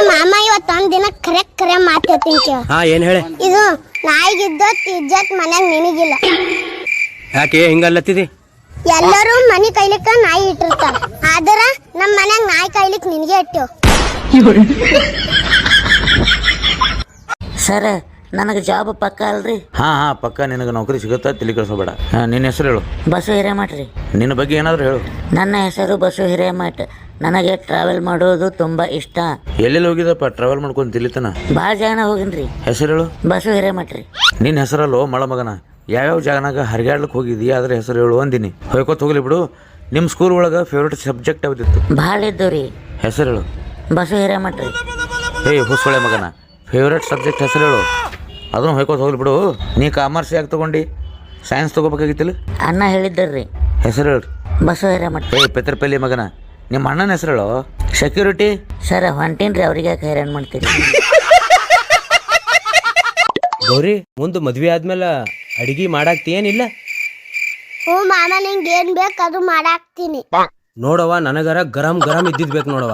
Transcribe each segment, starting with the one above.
ಮಾಮ ಇವತ್ತೊಂದ್ ದಿನ ಕರೆ ಮಾತು ಹೇಳ್ತೀನಿ ಕೇಳ. ಹಾ ಏನ್ ಹೇಳಿ. ಇದು ನಾಯಿಗಿದ್ದತ್ ಇಜ್ಜತ್ ಮನ್ಯಾಗ ನಿನಗಿಲ್ಲ. ಯಾಕೆ ಹಿಂಗಲ್ಲತ್ತಿದಿ? ಎಲ್ಲರೂ ಮನಿ ಕೈಲಿಕ್ಕ ನಾಯಿ ಇಟ್ಟಿರ್ತಾರ, ಆದ್ರ ನಮ್ ಮನ್ಯಾಗ ನಾಯಿ ಕೈಲಿಕ್ ನಿನಗೆ ಇಟ್ಟಿವ್. ಸರ್ ನನಗೆ ಜಾಬ್ ಪಕ್ಕ ಅಲ್ರಿ? ಹಾ ಪಕ್ಕ ನಿನಗೆ ನೌಕರಿ ಸಿಗುತ್ತಾ ತಲೆ ಕೆಡಿಸೋಬೇಡ. ನಿನ್ನ ಹೆಸರು ಹೇಳು. ಬಸು ಹಿರೇಮಠ ರೀ. ನಿನ್ನ ಬಗ್ಗೆ ಏನಾದ್ರು ಹೇಳು. ನನ್ನ ಹೆಸರು ಬಸು ಹಿರೇಮಠ. ನನಗೆ ಟ್ರಾವೆಲ್ ಮಾಡೋದು ತುಂಬಾ ಇಷ್ಟ. ಎಲ್ಲೆಲ್ಲಿ ಹೋಗಿದಪ್ಪ ಟ್ರಾವೆಲ್ ಮಾಡ್ಕೊಂಡು ತಿಲಿತನ? ಭಾಳ ಜಾಗನ ಹೋಗಿನ್ರಿ. ಹೆಸರು ಹೇಳು. ಬಸು ಹಿರೇಮಠ ರೀ. ನಿನ್ನ ಹೆಸರಲ್ಲೋ ಮಳ ಮಗನ. ಯಾವ್ಯಾವ ಜಾಗನಾಗ ಹರಿಗಾಡ್ಲಿಕ್ಕೆ ಹೋಗಿದ್ದೀಯ ಅದ್ರ ಹೆಸರು ಹೇಳು ಅಂದಿನಿ. ಹೋಯ್ಕೋತ ಹೋಗ್ಲಿ ಬಿಡು. ನಿಮ್ಮ ಸ್ಕೂಲ್ ಒಳಗೆ ಫೇವ್ರೇಟ್ ಸಬ್ಜೆಕ್ಟ್ ಯಾವ್ದಿತ್ತು? ಭಾಳ ಇದ್ದು ರೀ. ಹೆಸರು ಹೇಳು. ಬಸು ಹಿರೇಮಠ ರೀ. ಏಯ್ ಹುಸ್ಸೊಳೆ ಮಗನ, ಫೇವ್ರೇಟ್ ಸಬ್ಜೆಕ್ಟ್ ಹೆಸರು ಹೇಳು. ಅದನ್ನು ಹೋಯ್ಕೋತ ಹೋಗ್ಲಿ ಬಿಡು. ನೀ ಕಾಮರ್ಸ್ ಯಾಕೆ ತಗೊಂಡು ಸೈನ್ಸ್ ತೊಗೋಬೇಕಾಗಿತ್ತಿಲ್ಲ? ಅಣ್ಣ ಹೇಳಿದ್ದರ್ರಿ. ಹೆಸರು ಹೇಳು. ಬಸು ಹಿರೇಮಠ. ಏಯ್ ಪೆತ್ರಪಲ್ಲಿ ಮಗನ, ನಿಮ್ಮ ಅಣ್ಣನ ಹೆಸರು ಹೇಳು. ಸೆಕ್ಯೂರಿಟಿ. ಸರ್ ಹೊಂಟೀನ್ರಿ, ಅವ್ರಿಗೆ ಯಾಕೆ ಹೈರಾಣ ಮಾಡ್ತೀರಿ? ಗೌರಿ, ಮುಂದೆ ಮದ್ವೆ ಆದ್ಮೇಲೆ ಅಡಿಗೆ ಮಾಡಾಕ್ತಿ ಏನಿಲ್ಲ? ಹ್ಞೂ ಮಾಮ, ನಿಂಗೆ ಏನ್ ಬೇಕು ಅದು ಮಾಡಾಕ್ತೀನಿ. ನೋಡವ, ನನಗರ ಗರಂ ಗರಂ ಇದ್ದಿದ್ ಬೇಕು ನೋಡವ.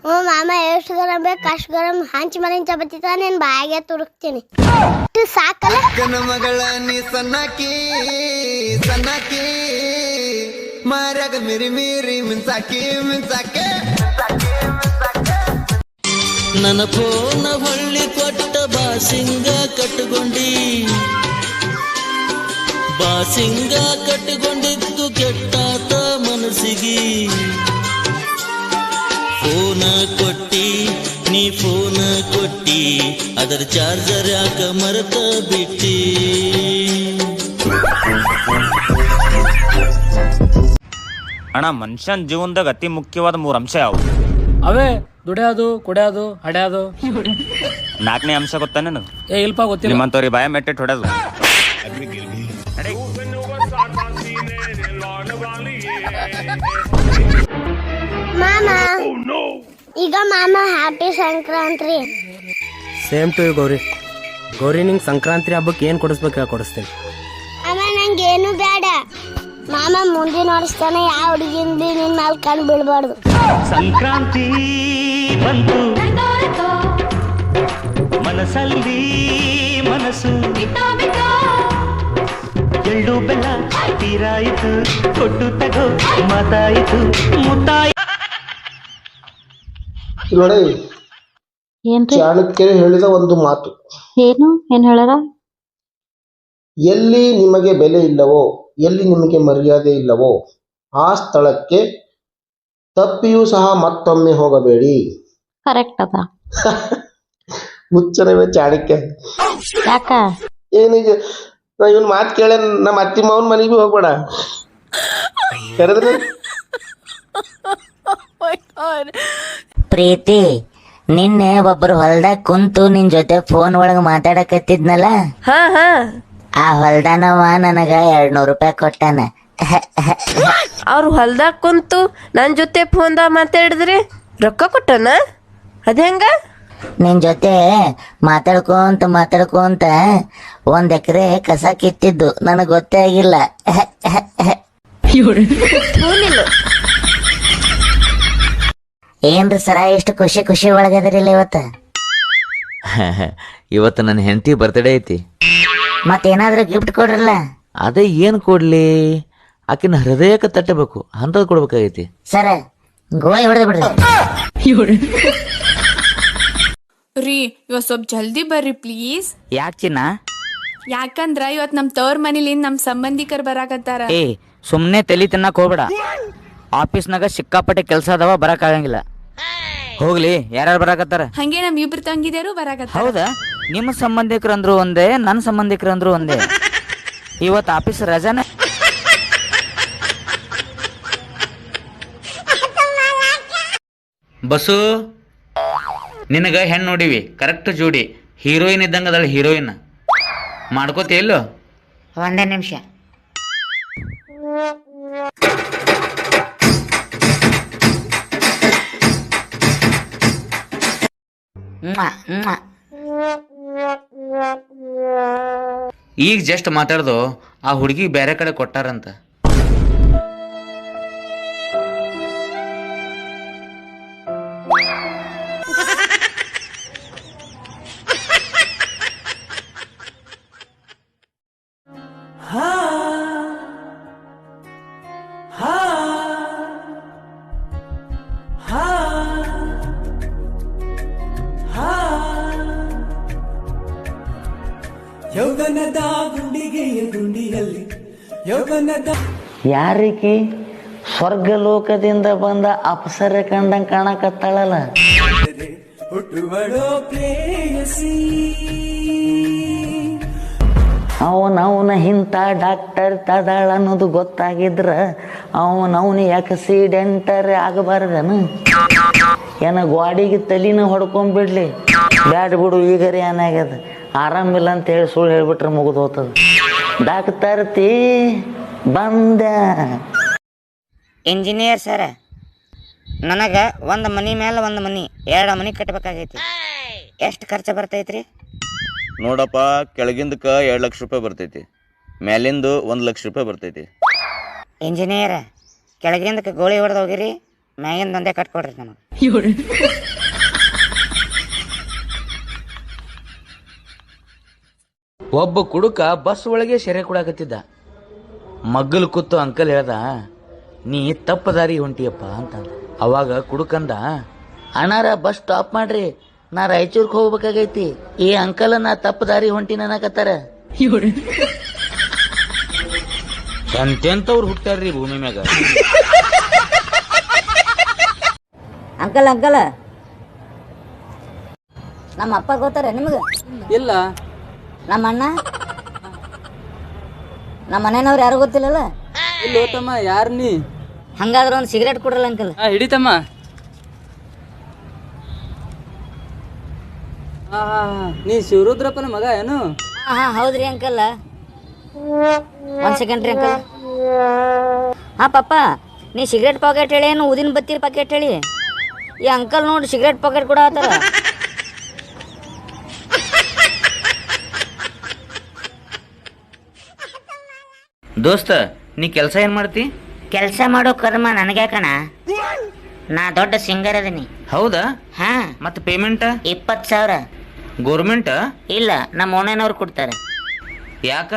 ಹ್ಞೂ ಮಾಮ, ಎಷ್ಟು ಗರಂ ಬೇಕು ಅಷ್ಟು ಗರಂ ಹಂಚ್ ಮರಿನ್ ಚಪಾತಿ ನೀನ್ ಬಾಯಿಗೆ ತುರುಕ್ತೀನಿ. ಸಾಕಲ್ಲ ಮಗಳ ನೀ ಸನ್ನಕಿ ಸನ್ನಕಿ ಮಾರ್ಯಾಗ ಮಿರಿ ಮಿರಿ ಮಿನ್ಸಾಕಿ ಮಿನ್ಸಾಕೆ. ನನ್ನ ಫೋನ ಹೊಳ್ಳಿ ಕೊಟ್ಟ ಬಾಸಿಂಗ ಕಟ್ಟುಕೊಂಡಿ, ಬಾಸಿಂಗ ಕಟ್ಟಿಕೊಂಡಿದ್ದು ಕೆಟ್ಟಾತ ಮನಸ್ಸಿಗೆ. ಫೋನ ಕೊಟ್ಟಿ ನೀ ಫೋನ ಕೊಟ್ಟಿ, ಅದರ ಚಾರ್ಜರ್ ಯಾಕ ಮರೆತ ಬಿಟ್ಟಿ. ಅಣ್ಣ, ಮನುಷ್ಯನ ಜೀವನದಾಗ ಅತಿ ಮುಖ್ಯವಾದ 3 ಅಂಶ ಯಾವು? ಅವೇ ದುಡಿಯೋದು, ಕುಡಿಯೋದು, ಹಡ್ಯಾದು. 4ನೇ ಅಂಶ ಗೊತ್ತಾ ನನಗೆ? ಇಲ್ಪ ಗೊತ್ತಿಲ್ಲ. ನಿಮ್ಮಂತವ್ರಿ ಬಾಯ ಮೆಟ್ಟೆ ಹೊಡೆದು. ಮಾಮ, ಈಗ ಮಾಮ happy Sankranti. Same to you Gauri. Gauri, ನಿಂಗೆ ಸಂಕ್ರಾಂತಿ ಹಬ್ಬಕ್ಕೆ ಏನು ಕೊಡಿಸ್ಬೇಕು ಕೊಡಿಸ್ತೇನೆ. ಅಮ್ಮ ನಂಗೆ ಏನು ಬೇಡ. ಮಾಮ ಮುಂದಿನ ವರ್ಷತಾನೆ ಯಾವ ಹುಡುಗಿನ ಬಿ ನಿನ್ ಮೇಲೆ ಕಣ್ ಬೀಳ್ಬಾರ್ದು. ಸಂಕ್ರಾಂತಿ ಬಂತು ಮನಸ್ಸಲ್ಲಿ ಮನಸ್ಸು, ಎಳ್ಳು ಬೆಲ್ಲ ತೀರಾಯಿತು, ಕೊಟ್ಟು ತಗೋ ಮಾತಾಯಿತು ಮುತ್ತಾಯಿ. ನೋಡಿ, ಚಾಣಕ್ಯರು ಹೇಳಿದ ಒಂದು ಮಾತು. ಏನ್ ಹೇಳಾರ? ಎಲ್ಲಿ ನಿಮಗೆ ಬೆಲೆ ಇಲ್ಲವೋ, ಎಲ್ಲಿ ನಿಮಗೆ ಮರ್ಯಾದೆ ಇಲ್ಲವೋ ಆ ಸ್ಥಳಕ್ಕೆ ತಪ್ಪಿಯೂ ಸಹ ಮತ್ತೊಮ್ಮೆ ಹೋಗಬೇಡಿ. ಕರೆಕ್ಟ್ ಅದ. ಮುಚ್ಚನವೇ ಚಾಣಕ್ಯ. ಯಾಕ ಏನೀಗ ನಾ ಇವನ್ ಮಾತು ಕೇಳ ನಮ್ಮ ಅತ್ತಿ ಮಾವನ್ ಮನೆಗೂ ಹೋಗ್ಬೇಡ ಕರೆದ್ರೆ. ಪ್ರೀತಿ, ನಿನ್ನೆ ಒಬ್ಬರು ಹೊಲ್ದಾಗ ಕುಂತು ನಿನ್ ಜೊತೆ ಫೋನ್ ಒಳಗ ಮಾತಾಡಕತ್ತಿದ್ನಲ್ಲ, ಆ ಹೊಲ್ದಾನವ ನನಗ 200 ರೂಪಾಯಿ ಕೊಟ್ಟಾನ. ಅವ್ರು ಹೊಲ್ದಾಗ ಕುಂತು ನನ್ ಜೊತೆ ಫೋನ್ದಾಗ ಮಾತಾಡಿದ್ರಿ, ರೊಕ್ಕ ಕೊಟ್ಟನ? ಅದೇಂಗ? ನಿನ್ ಜೊತೆ ಮಾತಾಡ್ಕೊಂತ 1 ಎಕರೆ ಕಸ ಕಿತ್ತಿದ್ದು ನನಗ್ ಗೊತ್ತೇ ಆಗಿಲ್ಲ. ಏನ್ರಿ ಸರ, ಎಷ್ಟು ಖುಷಿ ಒಳಗದ್ರಿಲ್ಲ ಇವತ್ತ? ಇವತ್ತು ನನ್ನ ಹೆಂಡತಿ ಬರ್ತ್ಡೇ ಐತಿ. ಮತ್ತೇನಾದ್ರೂ ಗಿಫ್ಟ್ ಕೊಡ್ರಲ್ಲ. ಅದೇ ಏನು ಕೊಡ್ಲಿ? ಆಕಿನ ಹೃದಯಕ್ಕೆ ತಟ್ಟಬೇಕು ಅಂತದ್ ಕೊಡ್ಬೇಕಾಗೈತಿ. ಸರ, ಗೋಳಿ ಹೊಡೆದ್ ಬಿಡ್ರಿ. ರೀ, ಇವತ್ ಸ್ವಲ್ಪ ಜಲ್ದಿ ಬರ್ರಿ ಪ್ಲೀಸ್. ಯಾಕೆ ಚಿನ್ನ? ಯಾಕಂದ್ರ ಇವತ್ ನಮ್ ತವ್ರ ಮನೇಲಿ ನಮ್ ಸಂಬಂಧಿಕರು ಬರಾಕತ್ತಾರ. ಸುಮ್ನೆ ತಲಿ ತಿನ್ನಕ್ ಹೋಗ್ಬೇಡ. ಆಫೀಸ್ನಾಗ ಸಿಕ್ಕಾಪಟ್ಟೆ ಕೆಲ್ಸ ಅದಾವ, ಬರಕ್ ಆಗಂಗಿಲ್ಲ. ಹೋಗ್ಲಿ, ಯಾರ್ಯಾರು ಬರಾಕತ್ತಾರ? ಹಂಗೆ ನಮ್ ಇಬ್ರು ತಂಗಿದೇರು ಬರಾಕತ್ತಾರ. ಹೌದಾ? ನಿಮ್ಮ ಸಂಬಂಧಿಕರಂದ್ರು ಒಂದೇ, ನನ್ನ ಸಂಬಂಧಿಕರಂದ್ರು ಒಂದೇ. ಇವತ್ತು ಆಫೀಸ್ ರಜಾನ. ಬಸ್ಸು, ನಿನಗ ಹೆಣ್ಣು ನೋಡಿವಿ, ಕರೆಕ್ಟ್ ಜೋಡಿ. ಹೀರೋಯಿನ್ ಇದ್ದಂಗ ಅದಳ. ಹೀರೋಯಿನ್ ಮಾಡ್ಕೋತಿ ಎಲ್ಲೋ? ಒಂದೇ ನಿಮಿಷ. ಈಗ ಜಸ್ಟ್ ಮಾತಾಡ್ದು ಆ ಹುಡುಗಿ ಬೇರೆ ಕಡೆ ಕೊಟ್ಟಾರಂತ. ಯಾರಿಕಿ ಸ್ವರ್ಗ ಲೋಕದಿಂದ ಬಂದ ಅಪ್ಸರೆ ಕಂಡಂಗ್ ಕಾಣಕತ್ತಾಳಲ್ಲ. ಅವನ ಇಂಥ ಡಾಕ್ಟರ್ ತದಾಳ ಅನ್ನೋದು ಗೊತ್ತಾಗಿದ್ರ ಅವನ ಆಕ್ಸಿಡೆಂಟರ್ ಆಗಬಾರ್ದನು? ಏನ ಗಾಡಿಗೆ ತಲಿನ ಹೊಡ್ಕೊಂಡ್ಬಿಡ್ಲಿ, ಬ್ಯಾಡ್ ಬಿಡು ಈಗರಿ ಏನಾಗ್ಯದ, ಆರಾಮಿಲ್ಲ ಅಂತ ಹೇಳಿ ಸುಳ್ಳು ಹೇಳ್ಬಿಟ್ರೆ ಮುಗಿದು ಹೋಗ್ತದ. ಡಾಕ್ಟರ್ ತೀ ಬಂದ. ಇಂಜಿನಿಯರ್ ಸರ, ನನಗೆ ಒಂದು ಮನಿ ಮೇಲೆ ಒಂದು ಮನಿ 2 ಮನಿ ಕಟ್ಟಬೇಕಾಗೈತಿ. ಎಷ್ಟು ಖರ್ಚು ಬರ್ತೈತ್ರಿ? ನೋಡಪ್ಪ, ಕೆಳಗಿಂದಕ್ಕೆ 2 ಲಕ್ಷ ರೂಪಾಯಿ ಬರ್ತೈತಿ, ಮೇಲಿಂದು 1 ಲಕ್ಷ ರೂಪಾಯಿ ಬರ್ತೈತಿ. ಇಂಜಿನಿಯರ್, ಕೆಳಗಿಂದಕ್ಕೆ ಗೋಳಿ ಹೊಡೆದು ಹೋಗಿರಿ, ಮ್ಯಾಗಿಂದ ಒಂದೇ ಕಟ್ಕೊಡ್ರಿ ನಮಗೆ. ಒಬ್ಬ ಕುಡುಕ ಬಸ್ ಒಳಗೆ ಸೆರೆ ಕೊಡಾಕತ್ತಿದ್ದ. ಮಗ್ಗಲು ಕೂತು ಅಂಕಲ್ ಹೇಳ್ದ, ನೀ ತಪ್ಪ ದಾರಿ ಹೊಂಟಿಯಪ್ಪ ಅಂತ. ಅವಾಗ ಕುಡುಕಂದ, ಅಣ್ಣಾರ ಬಸ್ ಸ್ಟಾಪ್ ಮಾಡ್ರಿ, ನಾ ರಾಯಚೂರ್ಗೆ ಹೋಗ್ಬೇಕಾಗೈತಿ, ಈ ಅಂಕಲ್ ನಾ ತಪ್ಪ ದಾರಿ ಹೊಂಟಿ ಅನ್ನಕತ್ತಾರ. ಎಂತೆಂತವ್ರು ಹುಟ್ಟಾರ್ರಿ ಭೂಮಿ ಮ್ಯಾಗ. ಅಂಕಲ್ ಅಂಕಲ್, ನಮ್ಮ ಅಪ್ಪ ಗೊತ್ತಾರ ನಿಮ್ಗೆ? ಇಲ್ಲ. ನಮ್ಮ ಅಣ್ಣ, ನಮ್ಮ ಮನೆಯವ್ರು ಯಾರು ಗೊತ್ತಿಲ್ಲಲ್ಲ? ಇಲ್ಲ ತಮ್ಮ, ಯಾರು ನೀ? ಹಂಗಾದ್ರೆ ಒಂದು ಸಿಗರೇಟ್ ಕೊಡ್ರಲ್ಲ ಅಂಕಲ್. ಹಿಡಿತಮ್ಮ. ನೀ ಶಿವರುದ್ರಪ್ಪನ ಮಗ ಏನು? ಹಾ ಹೌದ್ರಿ ಅಂಕಲ್. 1 ಸೆಕೆಂಡ್ ರೀ ಅಂಕಲ್. ಹಾ ಪಪ್ಪ, ನೀ ಸಿಗರೇಟ್ ಪಾಕೆಟ್ ಹೇಳಿ ಏನು ಊದಿನ ಬತ್ತಿ ಪಾಕೆಟ್ ಹೇಳಿ? ಈ ಅಂಕಲ್ ನೋಡಿ ಸಿಗರೇಟ್ ಪಾಕೆಟ್ ಕೂಡ ಆತರ. ದೋಸ್ತ, ನೀ ಕೆಲಸ ಏನ್ ಮಾಡ್ತಿ? ಕೆಲಸ ಮಾಡೋ ಕರ್ಮ ನನಗೆ ಕಣ, ನಾ ದೊಡ್ಡ ಸಿಂಗರ್ ಅದೀನಿ. ಹೌದಾ? ಹಾ. ಮತ್ತೆ ಪೇಮೆಂಟ್? 20,000. ಗೌರ್ಮೆಂಟ್? ಇಲ್ಲ, ನಮ್ಮ ಓಣೆನವ್ರು ಕೊಡ್ತಾರೆ. ಯಾಕ?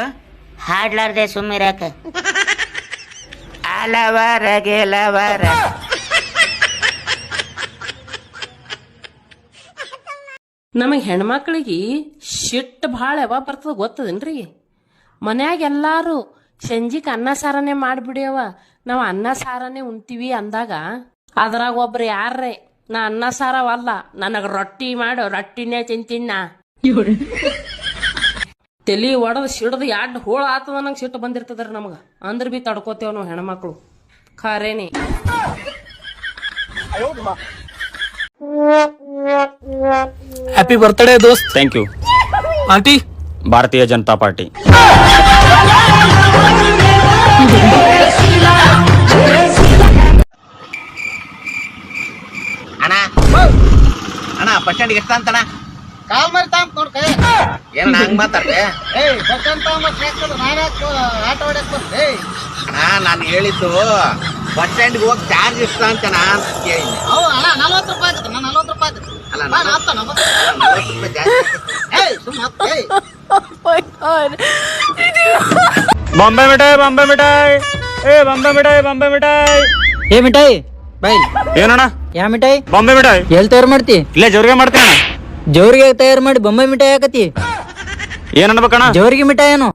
ಹಾಡ್ಲಾರ್ದೆ ಸುಮ್ಮಿರಾಕ. ಅಲವಾರ ಗೆಲವಾರ. ನಮಗೆ ಹೆಣ್ಮಕ್ಳಿಗೆ ಶಿಟ್ಟು ಭಾಳ ಯಾವಾಗ ಬರ್ತದ ಗೊತ್ತದೇನ್ರಿ? ಮನ್ಯಾಗ ಎಲ್ಲಾರು ಸಂಜಿಗೆ ಅನ್ನ ಸಾರನೇ ಮಾಡಿಬಿಡ್ಯವ, ನಾವು ಅನ್ನ ಸಾರನೇ ಉಣ್ತೀವಿ ಅಂದಾಗ ಅದ್ರಾಗ ಒಬ್ರು ಯಾರೇ ನಾ ಅನ್ನ ಸಾರವಲ್ಲ, ನನಗೆ ರೊಟ್ಟಿ ಮಾಡು, ರೊಟ್ಟಿನೇ ತಿಂತೀನ, ತಲಿ ಒಡದು ಸಿಡ್ದು 2 ಹೋಳ ಆತದ ನಂಗೆ ಸಿಟ್ಟು ಬಂದಿರ್ತದ್ರಿ ನಮಗೆ. ಅಂದ್ರೆ ಬಿ ತಡ್ಕೋತೇವ್ ನಾವು ಹೆಣ್ಮಕ್ಳು, ಖರೇನಿ. ಹ್ಯಾಪಿ ಬರ್ತ್ಡೇ ದೋಸ್ತ್. Thank you. Aunty, Bharatiya Janata Party. ಅಣ್ಣ ಬಸ್ ಸ್ಟ್ಯಾಂಡ್ಗೆ ಎಷ್ಟು ಅಂತಣ್ಣ? ಕಾಲ್ ಮಾಡಿ ತಾಂತ ನೋಡ್ಕ. ಏನ ಹಂಗ ಮಾತಾಡ್ದೆ? ಬಸ್ ಸ್ಟ್ಯಾಂಡ್ ಆಟೋ ಹೊಡ್ಯಾಕ ಬಂದೆ. ಅಣ್ಣ ನಾನು ಹೇಳಿದ್ದು ಬಸ್ ಸ್ಟ್ಯಾಂಡ್ಗೆ ಹೋಗಿ ಚಾರ್ಜ್ ಎಷ್ಟು ಅಂತಣ್ಣ ಅಂತ ಕೇಳಿ. ಅವು ಅಣ್ಣ 40 ರೂಪಾಯಿ ಆಗುತ್ತೆ, 40 ರೂಪಾಯಿ ಆಗುತ್ತೆ. ಅಲ್ಲ, ಬಾ, ನಾ ಹತ್ತ, 40 ರೂಪಾಯಿ ಜಾಸ್ತಿ. ಸುಮ್ಮ ಹತ್ತ. ಬಾಂಬೆ ಮಿಠಾಯಿ, ಬಾಂಬೆ ಮಿಠಾಯಿ, ಬಾಂಬೆ ಮಿಠಾಯಿ, ಬಾಂಬೆ ಮಿಠಾಯಿ. ಏ ಮಿಠಾಯಿ ಬಾಯ್. ಏನಣ್ಣ? ಯಾ ಮಿಠಾಯಿ? ಬಾಂಬೆ ಮಿಠಾಯಿ. ಎಲ್ಲಿ ತಯಾರು ಮಾಡ್ತಿ? ಇಲ್ಲೇ ಜೋರಿಗೆ ಮಾಡ್ತೀನಿ. ಜೋರಿಗೆ ತಯಾರು ಮಾಡಿ ಬೊಂಬೆ ಮಿಠಾಯಿ ಹಾಕತಿ? ಏನ್ ಅನ್ಬೇಕಣ್ಣ? ಜೋರಿಗೆ ಮಿಠಾಯಿ ಏನು?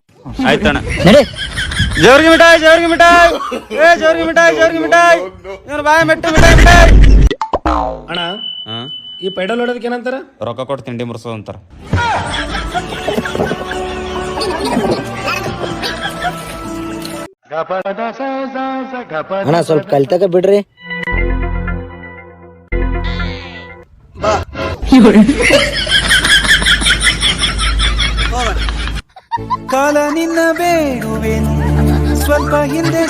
ಆಯ್ತಣ್ಣ. ನಡಿ. ಜೋರಿಗೆ ಮಿಠಾಯಿ, ಜೋರಿಗೆ ಮಿಠಾಯಿ, ಜೋರಿಗೆ ಮಿಠಾಯಿ, ಜೋರಿಗೆ ಮಿಠಾಯಿ, ಇವ್ರು ಬಾಯ ಮೆಟ್ಟು ಮಿಠಾಯಿ ಮಿಠಾಯಿ. ಅಣ್ಣ, ಈ ಪೈಡಲ್ ಹೊಡೋದಕ್ಕೆ ಏನಂತಾರ? ರೊಕ್ಕ ಕೊಟ್ಟು ತಿಂಡಿ ಮುರ್ಸೋದು ಅಂತಾರ. ಅಣ್ಣ ಸ್ವಲ್ಪ ಕಲ್ತಕ ಬಿಡ್ರಿ. ಕಾಲ ನಿನ್ನ ಬೇಡುವೆನು, ಸ್ವಲ್ಪ ಹಿಂದೆ